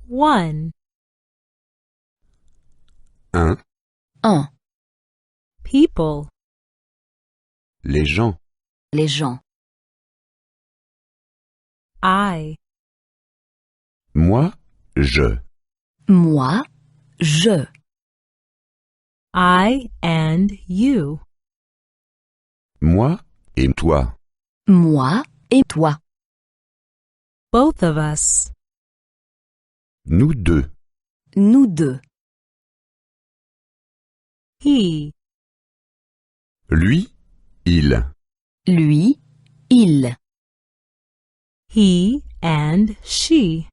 1. Un. Un. People. Les gens. Les gens. I. Moi, je. Moi, je. I and you. Moi et toi. Moi et toi. Both of us. Nous deux. Nous deux. He. Lui, il. Lui, il. He and she.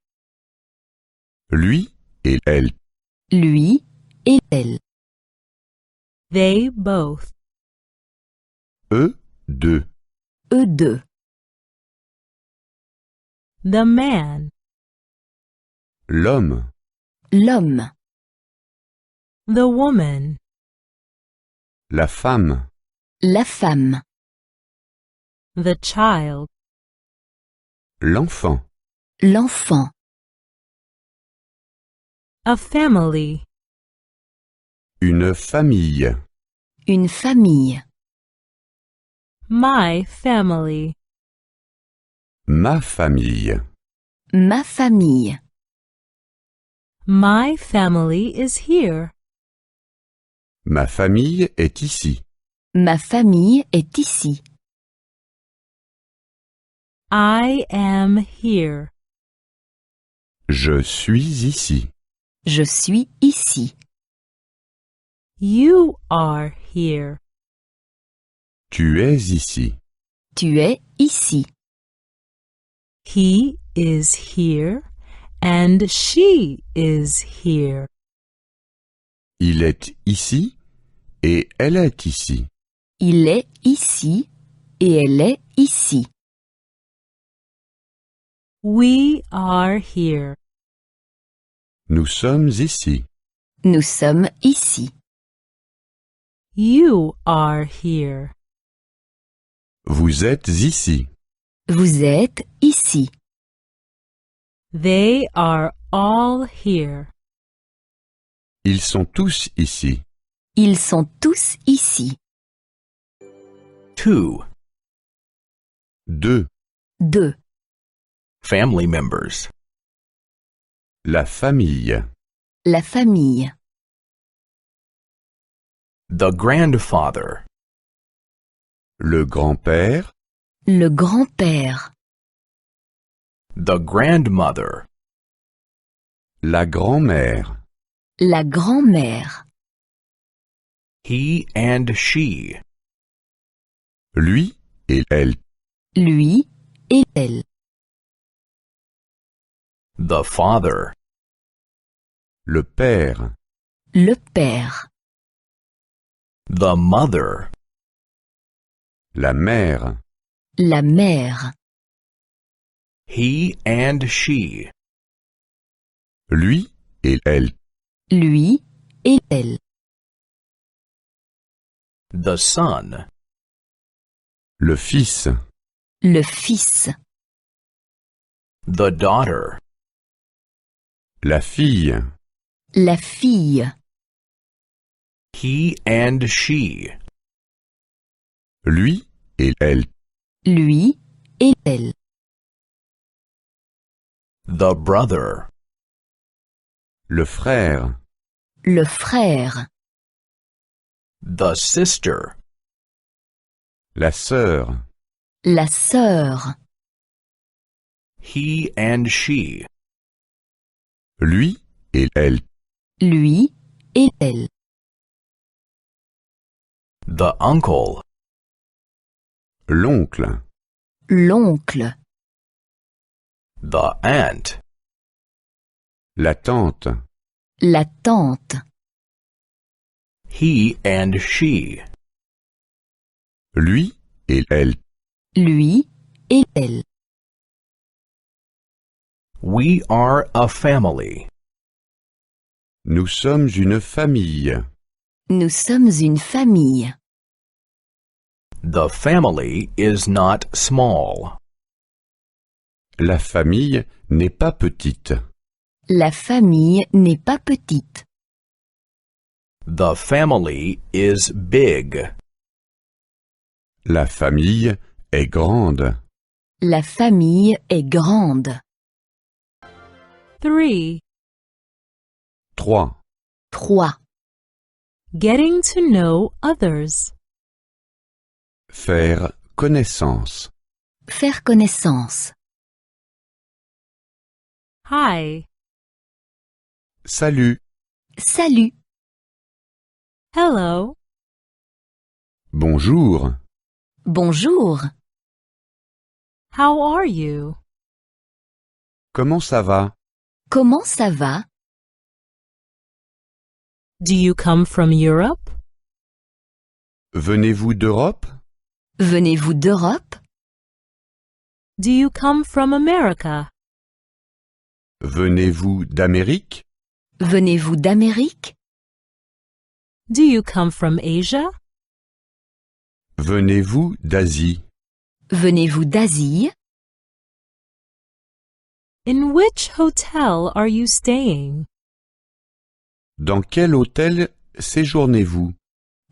Lui et elle. Lui et elle. They both. Eux deux. Eux deux. The man. L'homme. L'homme. The woman. La femme. La femme. The child. L'enfant. L'enfant. A family. Une famille. Une famille. My family. Ma famille. Ma famille. My family is here. Ma famille est ici. Ma famille est ici. I am here. Je suis ici. Je suis ici. You are here. Tu es ici. Tu es ici. He is here and she is here. Il est ici et elle est ici. Il est ici et elle est ici. We are here. Nous sommes ici. Nous sommes ici. You are here. Vous êtes ici. Vous êtes ici. They are all here. Ils sont tous ici. Ils sont tous ici. 2. Deux. Deux. Family members. La famille. La famille. The grandfather. Le grand-père. Le grand-père. The grandmother. La grand-mère. La grand-mère. He and she. Lui et elle. Lui et elle. The father. Le père. Le père. The mother. La mère. La mère. He and she. Lui et elle. Lui et elle. The son. Le fils. Le fils. The daughter. La fille. La fille. He and she. Lui et elle. Lui et elle. The brother. Le frère. Le frère. The sister. La sœur. La sœur. He and she. Lui et elle. Lui et elle. The uncle. L'oncle. L'oncle. The aunt. La tante. La tante. He and she. Lui et elle. Lui et elle. We are a family. Nous sommes une famille. Nous sommes une famille. The family is not small. La famille n'est pas petite. La famille n'est pas petite. The family is big. La famille est grande. La famille est grande. 3. 3. 3. Getting to know others. Faire connaissance. Faire connaissance. Hi. Salut. Salut. Hello. Bonjour. Bonjour. How are you? Comment ça va? Comment ça va? Do you come from Europe? Venez-vous d'Europe? Venez-vous d'Europe? Do you come from America? Venez-vous d'Amérique? Venez-vous d'Amérique? Do you come from Asia? Venez-vous d'Asie? Venez-vous d'Asie? In which hotel are you staying? Dans quel hôtel séjournez-vous?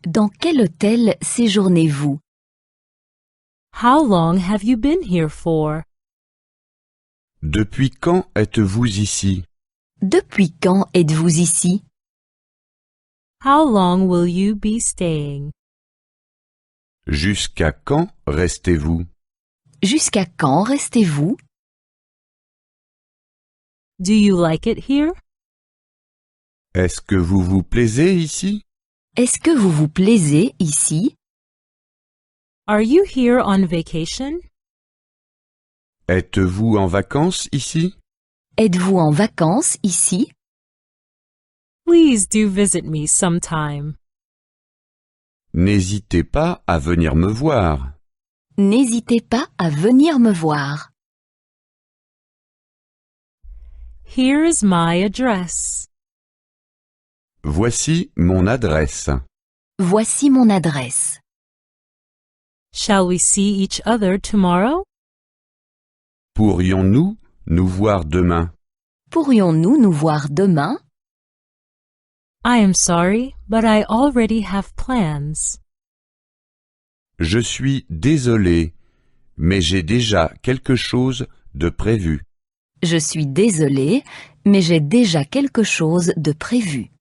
Dans quel hôtel séjournez-vous? How long have you been here for? Depuis quand êtes-vous ici? Depuis quand êtes-vous ici? How long will you be staying? Jusqu'à quand restez-vous? Jusqu'à quand restez-vous? Do you like it here? Est-ce que vous vous plaisez ici? Est-ce que vous vous plaisez ici? Are you here on vacation? Êtes-vous en vacances ici? Êtes-vous en vacances ici? Please do visit me sometime. N'hésitez pas à venir me voir. N'hésitez pas à venir me voir. Here is my address. Voici mon adresse. Voici mon adresse. Shall we see each other tomorrow? Pourrions-nous nous voir demain? Pourrions-nous nous voir demain? I am sorry, but I already have plans. Je suis désolé, mais j'ai déjà quelque chose de prévu. Je suis désolée, mais j'ai déjà quelque chose de prévu.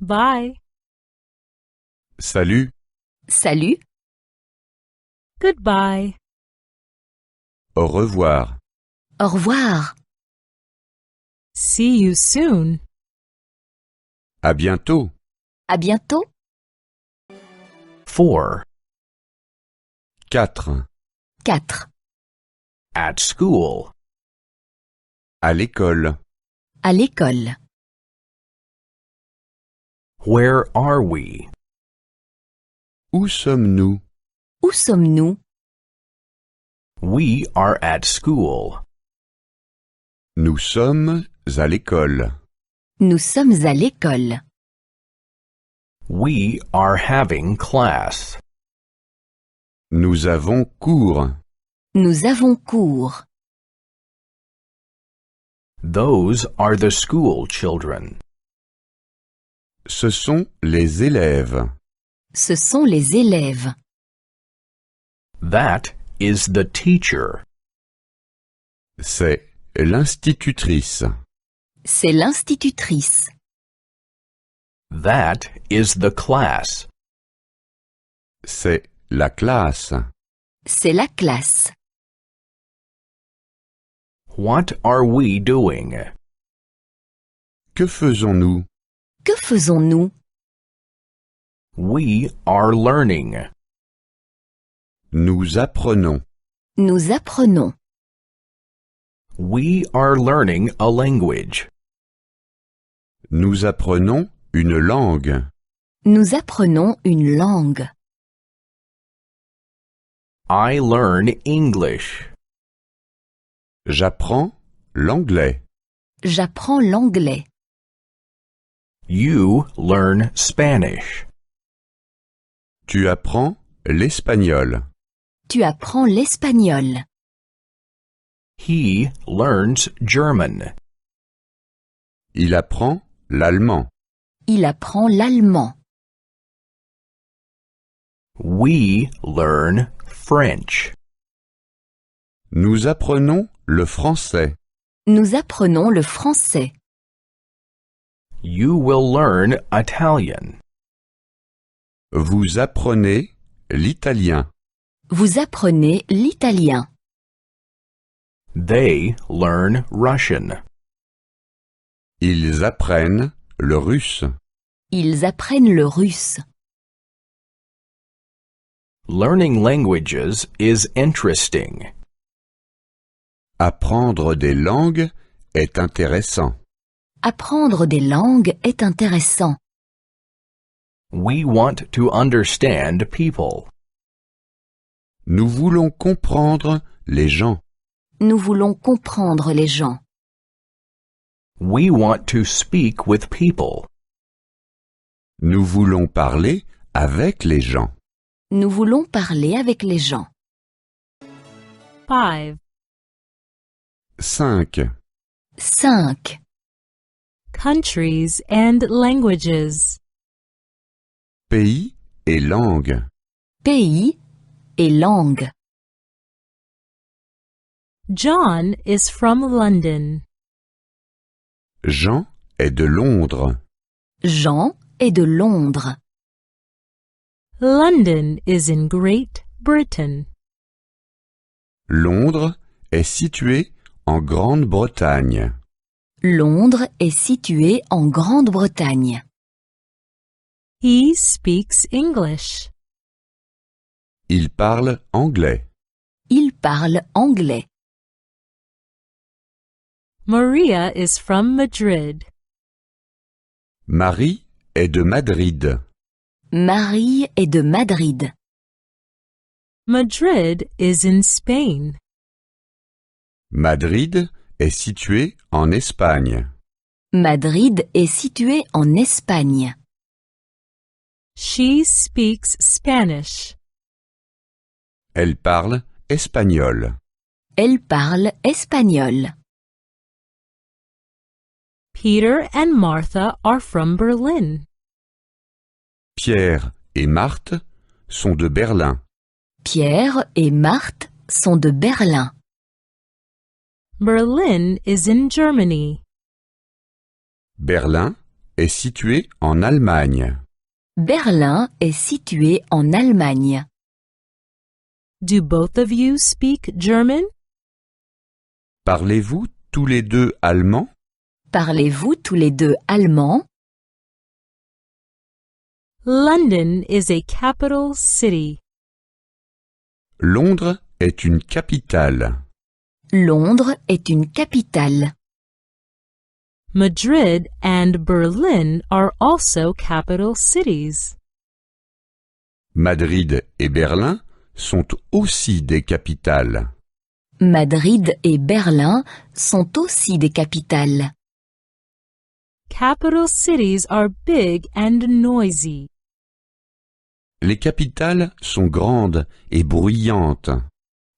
Bye. Salut, Salut, Goodbye. au revoir. au revoir, See you soon. À bientôt. à bientôt. 4. 4. 4. At school. À l'école. À l'école. Where are we? Où sommes-nous? Où sommes-nous? We are at school. Nous sommes à l'école. Nous sommes à l'école. We are having class. Nous avons cours. Nous avons cours. Those are the school children. Ce sont les élèves. Ce sont les élèves. That is the teacher. C'est l'institutrice. C'est l'institutrice. That is the class. C'est la classe. C'est la classe. What are we doing? Que faisons-nous? Que faisons-nous? We are learning. Nous apprenons. Nous apprenons. We are learning a language. Nous apprenons une langue. Nous apprenons une langue. I learn English. J'apprends l'anglais. J'apprends l'anglais. You learn Spanish. Tu apprends l'espagnol. Tu apprends l'espagnol. He learns German. Il apprend l'allemand. Il apprend l'allemand. We learn French. Nous apprenons le français. Nous apprenons le français. You will learn Italian. Vous apprenez l'italien. Vous apprenez l'italien. They learn Russian. Ils apprennent le russe. Ils apprennent le russe. Learning languages is interesting. Apprendre des langues est intéressant. Apprendre des langues est intéressant. We want to understand people. Nous voulons comprendre les gens. Nous voulons comprendre les gens. We want to speak with people. Nous voulons parler avec les gens. Nous voulons parler avec les gens. 5. 5. 5. Countries and languages. Pays et langues. Pays et langue. John is from London. Jean est de Londres. Jean est de Londres. London is in Great Britain. Londres est situé en Grande-Bretagne. Londres est situé en Grande-Bretagne. He speaks English. Il parle anglais. Il parle anglais. Maria is from Madrid. Marie est de Madrid. Marie est de Madrid. Madrid is in Spain. Madrid est situé en Espagne. Madrid est situé en Espagne. She speaks Spanish. Elle parle espagnol. Elle parle espagnol. Peter and Martha are from Berlin. Pierre et Marthe sont de Berlin. Pierre et Marthe sont de Berlin. Berlin is in Germany. Berlin est situé en Allemagne. Berlin est situé en Allemagne. Do both of you speak German? Parlez-vous tous les deux allemand? Parlez-vous tous les deux allemand? London is a capital city. Londres est une capitale. Londres est une capitale. Madrid and Berlin are also capital cities. Madrid et Berlin sont aussi des capitales. Madrid et Berlin sont aussi des capitales. Capital cities are big and noisy. Les capitales sont grandes et bruyantes.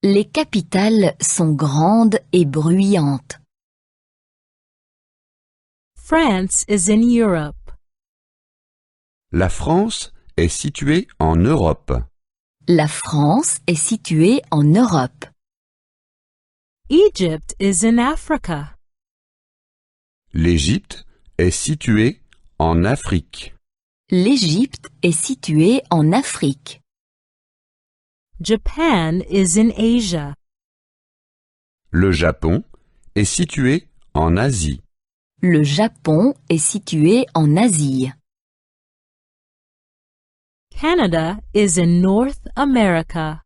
Les capitales sont grandes et bruyantes. France is in Europe. La France est située en Europe. La France est située en Europe. Egypt is in Africa. L'Égypte est située en Afrique. L'Égypte est située en Afrique. Japan is in Asia. Le Japon est situé en Asie. Le Japon est situé en Asie. Canada is in North America.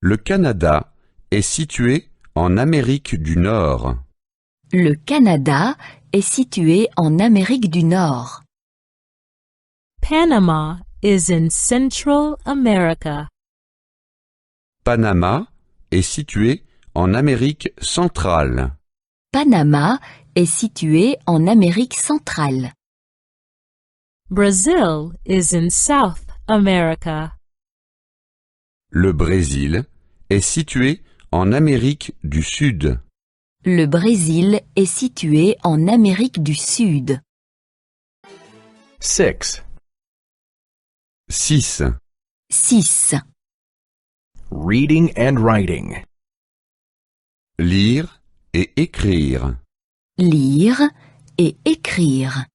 Le Canada est situé en Amérique du Nord. Le Canada est situé en Amérique du Nord. Panama is in Central America. Panama est situé en Amérique centrale. Panama est situé en Amérique centrale. Brazil is in South America. Le Brésil est situé en Amérique du Sud. Le Brésil est situé en Amérique du Sud. 6. 6. 6. Reading and writing. Lire et écrire. Lire et écrire.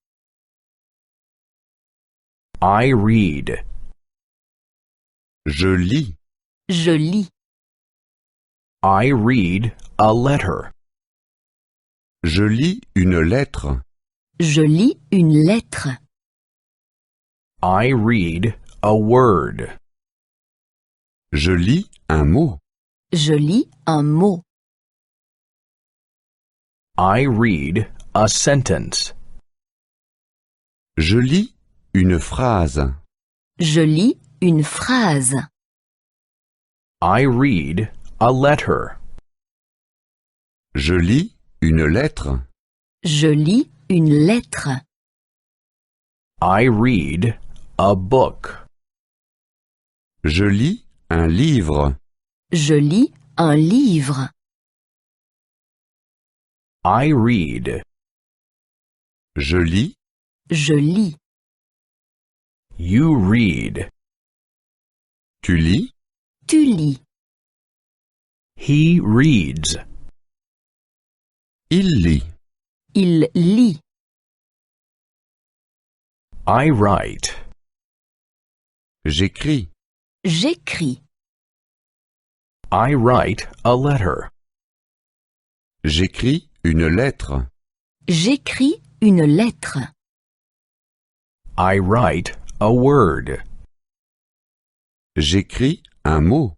I read. Je lis. Je lis. I read a letter. Je lis une lettre. Je lis une lettre. I read a word. Je lis un mot. Je lis un mot. I read a sentence. Je lis une phrase. Je lis une phrase. I read a letter. Je lis une lettre. Je lis une lettre. I read a book. Je lis un livre. Je lis un livre. I read. Je lis. Je lis. You read. Tu lis. Tu lis. He reads. Il lit. Il lit. I write. J'écris. J'écris. I write a letter. J'écris une lettre. J'écris une lettre. I write a word. J'écris un mot.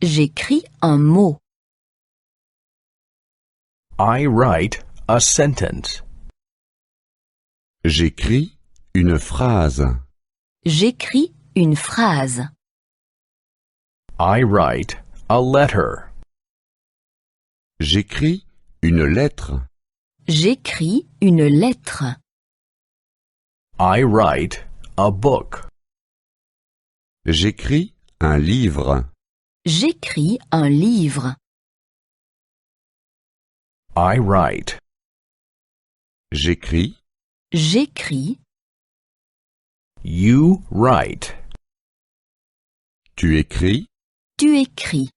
J'écris un mot. I write a sentence. J'écris une phrase. J'écris une phrase. I write a letter. J'écris une lettre. J'écris une lettre. I write a book. J'écris un livre. J'écris un livre. I write. J'écris. J'écris. You write. Tu écris. Tu écris.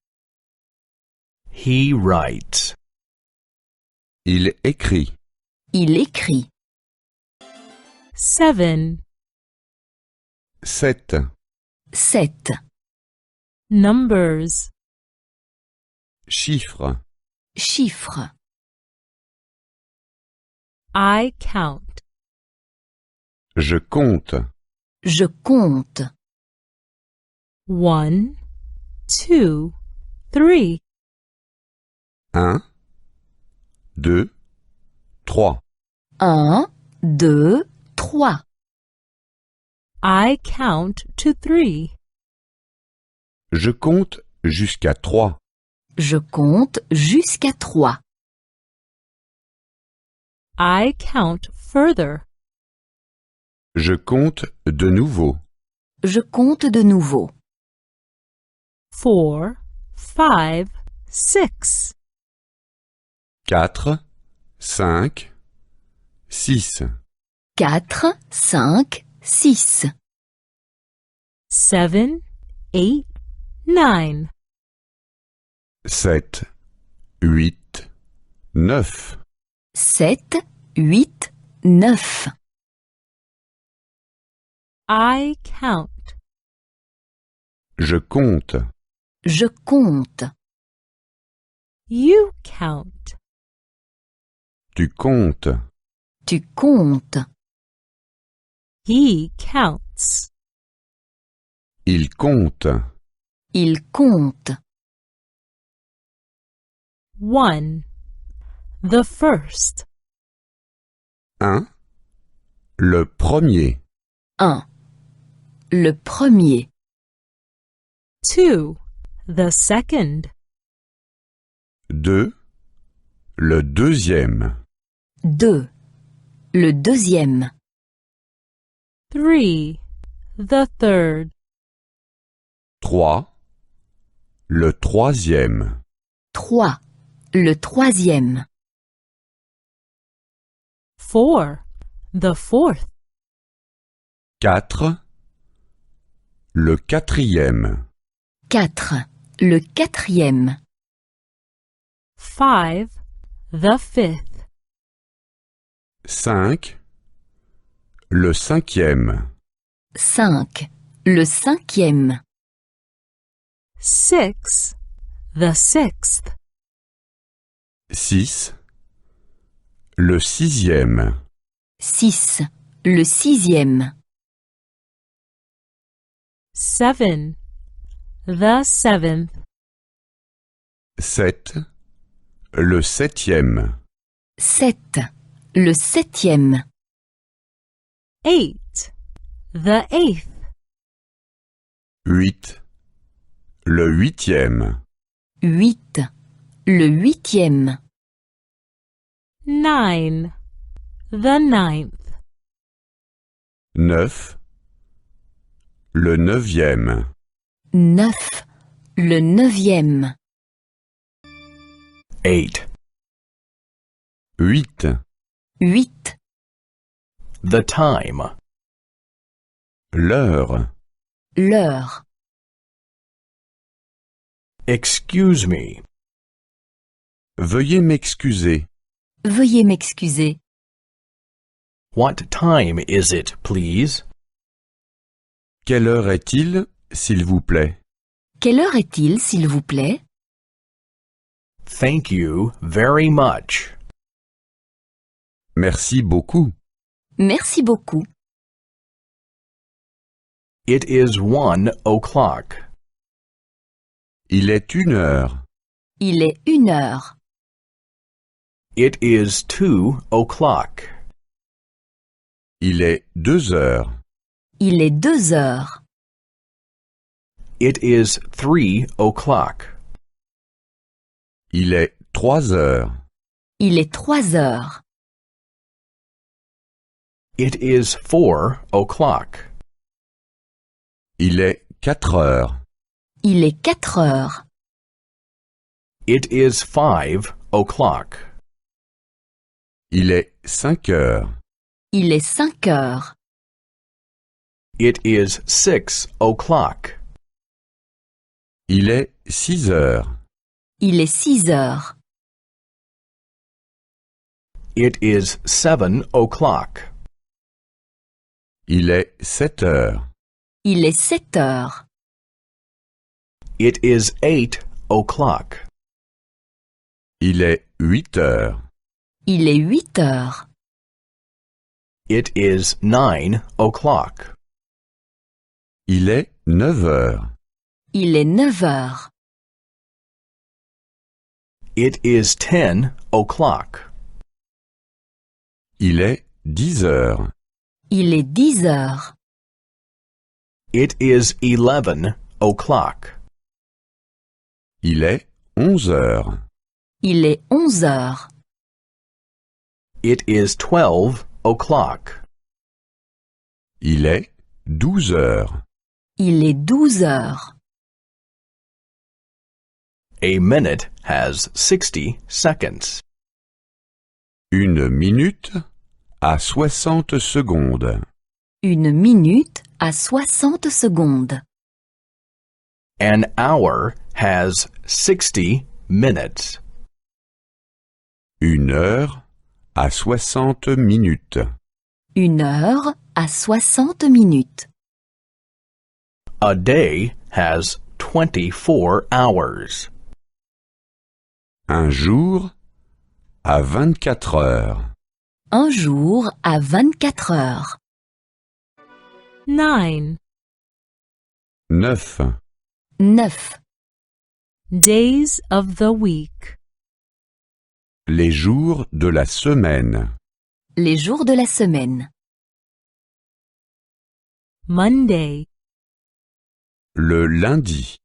He writes. Il écrit. Il écrit. 7. 7. 7. Numbers. Chiffres. Chiffres. I count. Je compte. Je compte. 1, 2, 3. 1, 2, 3. 1, 2, 3. I count to 3. Je compte jusqu'à 3. Je compte jusqu'à 3. I count further. Je compte de nouveau. Je compte de nouveau. 4, 5, 6. 4, 5, 6. 4, 5, 6. 7, 8, 9. 7, 8, 9. 7, 8, 9. I count. Je compte. Je compte. You count. Tu comptes. Tu comptes. He counts. Il compte. Il compte. 1. The first. 1. Le premier. 1. Le premier. 2. The second. 2. Le deuxième. 2. Le deuxième. 3. The third. 3. Le troisième. 3. Le troisième. 4. The fourth. 4. Le quatrième. 4. Le quatrième. 5. The fifth. 5. Le cinquième. 5. Le cinquième. 6. The sixth. 6. Le sixième. 6. Le sixième. 7. The seventh. 7. Le septième. 7. Le septième. 8. The eighth. 8. Le huitième. 8. Le huitième. 9. The ninth. 9. Le neuvième. 9. Le neuvième. 8. 8. 8. The time. L'heure. L'heure. Excuse me. Veuillez m'excuser. Veuillez m'excuser. What time is it, please? Quelle heure est-il, s'il vous plaît? Quelle heure est-il, s'il vous plaît? Thank you very much. Merci beaucoup. Merci beaucoup. It is 1 o'clock. Il est 1 heure. Il est 1 heure. It is 2 o'clock. Il est 2 heures. Il est 2 heures. It is 3 o'clock. Il est 3 heures. Il est 3 heures. It is 4 o'clock. Il est 4 heures. Il est 4 heures. It is 5 o'clock. Il est 5 heures. Il est 5 heures. It is 6 o'clock. Il est 6 heures. Il est 6 heures. It is 7 o'clock. Il est 7 heures. Il est 7 heures. It is 8 o'clock. Il est 8 heures. Il est 8 heures. It is 9 o'clock. Il est 9 heures. Il est 9 heures. It is 10 o'clock. Il est 10 heures. Il est 10 heures. It is 11 o'clock. Il est 11 heures. Il est 11 heures. It is 12 o'clock. Il est 12 heures. Il est 12 heures. A minute has 60 seconds. Une minute a 60 secondes. Une minute à 60 secondes. An hour has 60 minutes. Une heure a 60 minutes. Une heure à 60 minutes. A day has 24 hours. Un jour a 24 heures. Un jour à 24 heures. 9. 9. 9. Days of the week. Les jours de la semaine. Les jours de la semaine. Monday. Le lundi.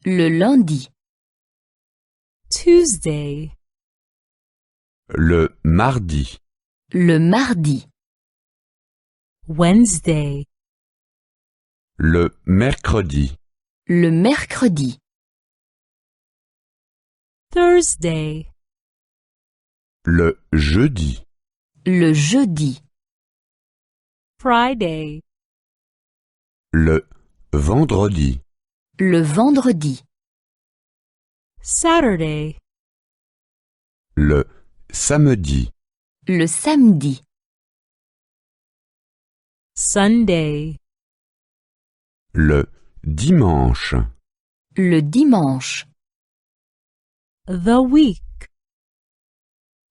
Le lundi. Tuesday. Le mardi. Le mardi. Wednesday. Le mercredi. Le mercredi. Thursday, le jeudi, le jeudi, Friday, le vendredi, le vendredi, Saturday, le samedi, le samedi, Sunday, le dimanche, le dimanche, the week,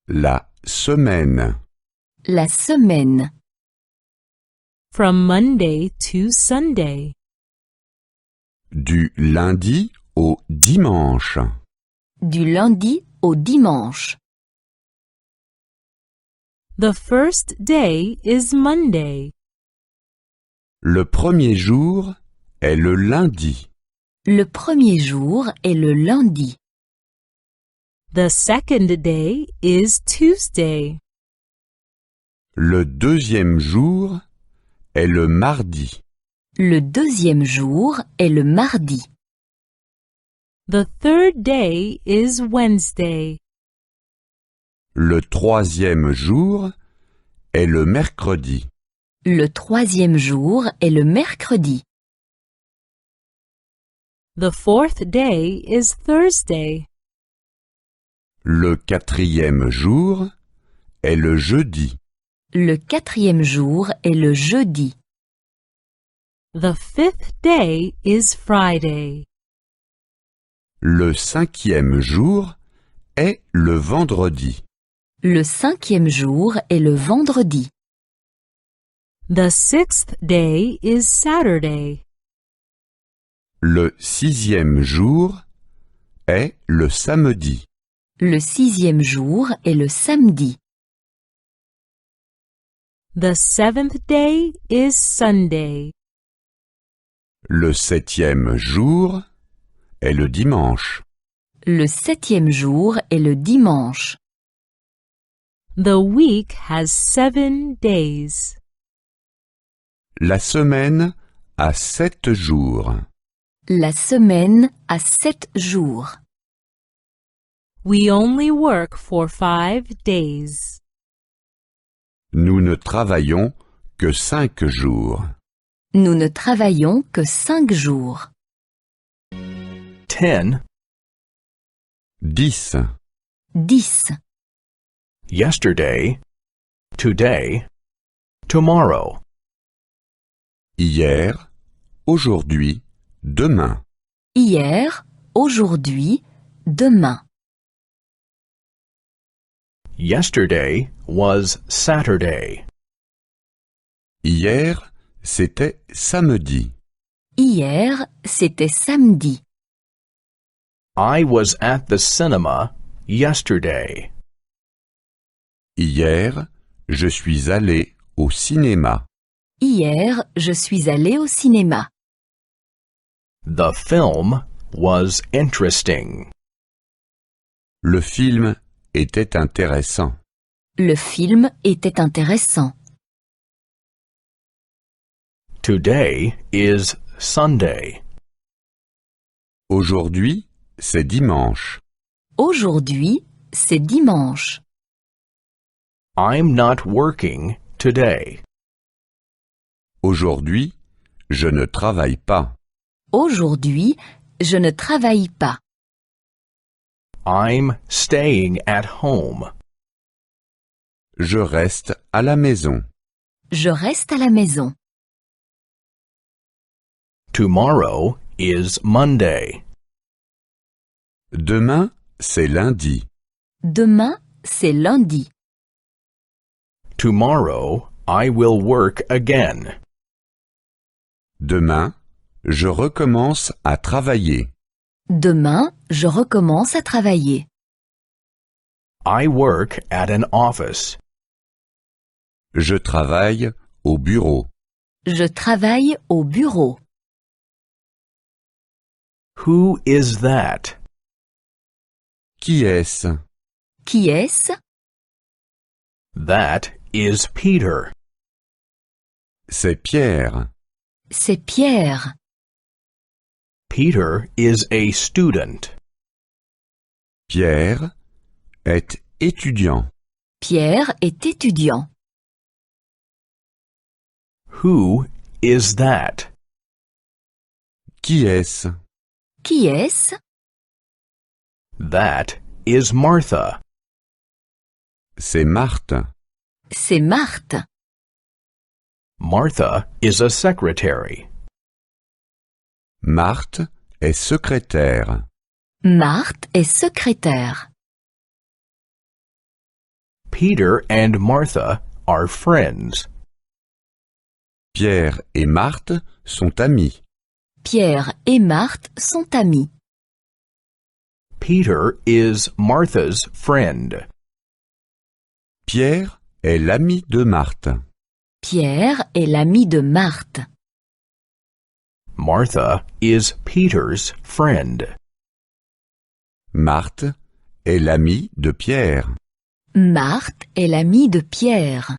la semaine, la semaine, from Monday to Sunday, du lundi au dimanche, du lundi au dimanche. the first day is Monday, le premier jour est le lundi, Le premier jour est le lundi. the second day is Tuesday, le deuxième jour est le mardi, Le deuxième jour est le mardi. the third day is Wednesday, le troisième jour est le mercredi, Le troisième jour est le mercredi. the fourth day is Thursday, le quatrième jour est le jeudi, Le quatrième jour est le jeudi. the fifth day is Friday, le cinquième jour est le vendredi, Le cinquième jour est le vendredi. the sixth day is Saturday, le sixième jour est le samedi, Le sixième jour est le samedi. the seventh day is Sunday, le septième jour est le dimanche, Le septième jour est le dimanche. the week has 7 days, la semaine a 7 jours, La semaine a 7 jours. we only work for 5 days, nous ne travaillons que 5 jours. Nous ne travaillons que 5 jours. 10. 10. 10. Yesterday, today, tomorrow. Hier, aujourd'hui, demain. Hier, aujourd'hui, demain. Yesterday was Saturday. Hier, c'était samedi. Hier, c'était samedi. I was at the cinema yesterday. Hier, je suis allé au cinéma. Hier, je suis allé au cinéma. The film was interesting. Le film était intéressant. Le film était intéressant. Today is Sunday. Aujourd'hui, c'est dimanche. Aujourd'hui, c'est dimanche. I'm not working today. Aujourd'hui, je ne travaille pas. Aujourd'hui, je ne travaille pas. I'm staying at home. Je reste à la maison. Je reste à la maison. Tomorrow is Monday. Demain, c'est lundi. Demain, c'est lundi. Tomorrow I will work again. Demain, je recommence à travailler. Demain, je recommence à travailler. I work at an office. Je travaille au bureau. Je travaille au bureau. Who is that? Qui est-ce? Qui est-ce? That is Peter. C'est Pierre. C'est Pierre. Peter is a student. Pierre est étudiant. Pierre est étudiant. Who is that? Qui est-ce? Qui est-ce? That is Martha. C'est Marthe. C'est Marthe. Martha is a secretary. Marthe est secrétaire. Marthe est secrétaire. Peter and Martha are friends. Pierre et Marthe sont amis. Pierre et Marthe sont amis. Peter is Martha's friend. Pierre est l'ami de Marthe. Pierre est l'ami de Marthe. Martha is Peter's friend. Marthe est l'ami de Pierre. Marthe est l'ami de Pierre.